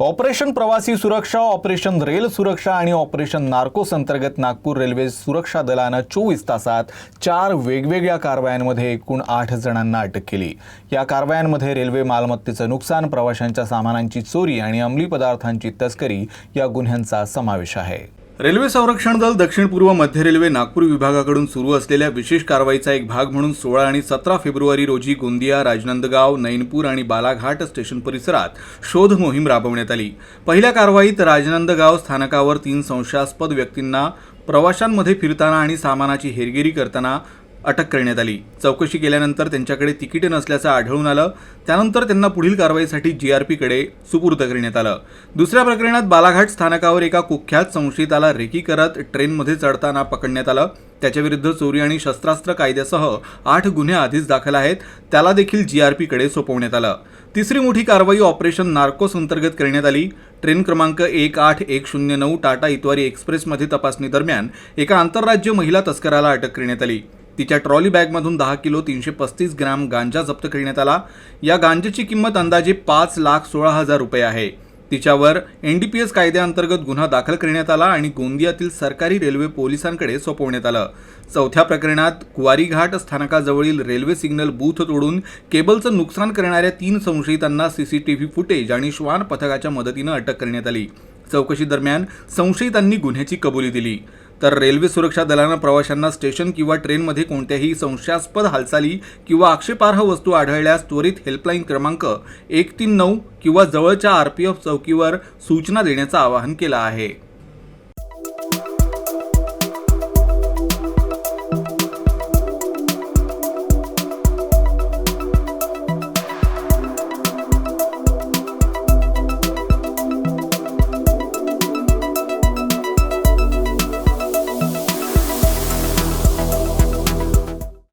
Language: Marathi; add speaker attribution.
Speaker 1: ऑपरेशन प्रवासी सुरक्षा, ऑपरेशन रेल सुरक्षा आणि ऑपरेशन नार्कोस अंतर्गत नागपूर रेल्वे सुरक्षा दलानं 24 तासात 4 वेगवेगळ्या कारवायांमध्ये एकूण 8 जणांना अटक केली। या कारवायांमध्ये रेल्वे मालमत्तेचं नुकसान, प्रवाशांच्या सामानांची चोरी आणि अंमली पदार्थांची तस्करी या गुन्ह्यांचा समावेश आहे।
Speaker 2: रेल्वे संरक्षण दल दक्षिण पूर्व मध्य रेल्वे नागपूर विभागाकडून सुरू असलेल्या विशेष कारवाईचा एक भाग म्हणून 16 आणि 17 फेब्रुवारी रोजी गोंदिया, राजनंदगाव, नैनपूर आणि बालाघाट स्टेशन परिसरात शोध मोहीम राबवण्यात आली। पहिल्या कारवाईत राजनंदगाव स्थानकावर 3 संशयास्पद व्यक्तींना प्रवाशांमध्ये फिरताना आणि सामानाची हेरगिरी करताना अटक करण्यात आली। चौकशी केल्यानंतर त्यांच्याकडे तिकीट नसल्याचं आढळून आलं। त्यानंतर त्यांना पुढील कारवाईसाठी जीआरपी कडे सुपूर्द करण्यात आलं। दुसऱ्या प्रकरणात बालाघाट स्थानकावर एका कुख्यात संशयिताला रेकी करत ट्रेनमध्ये चढताना पकडण्यात आलं। त्याच्याविरुद्ध चोरी आणि शस्त्रास्त्र कायद्यासह 8 गुन्हे आधीच दाखल आहेत, त्याला देखील जीआरपी कडे सोपवण्यात आलं। तिसरी मोठी कारवाई ऑपरेशन नार्कोस अंतर्गत करण्यात आली। ट्रेन क्रमांक 18109 टाटा इतवारी एक्सप्रेसमध्ये तपासणी दरम्यान एका आंतरराज्य महिला तस्कराला अटक करण्यात आली। तिच्या ट्रॉली बॅगमधून 10 किलो 335 ग्राम गांजा जप्त करण्यात आला। या गांजाची किंमत अंदाजे 5,16,000 रुपये आहे। तिच्यावर एनडीपीएस कायद्याअंतर्गत गुन्हा दाखल करण्यात आला आणि गोंदियातील सरकारी रेल्वे पोलिसांकडे सोपवण्यात आलं। चौथ्या प्रकरणात कुवारीघाट स्थानकाजवळील रेल्वे सिग्नल बूथ तोडून केबलचं नुकसान करणाऱ्या 3 संशयितांना सीसीटीव्ही फुटेज आणि श्वान पथकाच्या मदतीनं अटक करण्यात आली। चौकशी दरम्यान संशयितांनी गुन्ह्याची कबुली दिली। तर रेल्वे सुरक्षा दलानं प्रवाशांना स्टेशन किंवा ट्रेनमध्ये कोणत्याही संशयास्पद हालचाली किंवा आक्षेपार्ह वस्तू आढळल्यास त्वरित हेल्पलाईन क्रमांक 139 किंवा जवळच्या आरपीएफ चौकीवर सूचना देण्याचं आवाहन केलं आहे।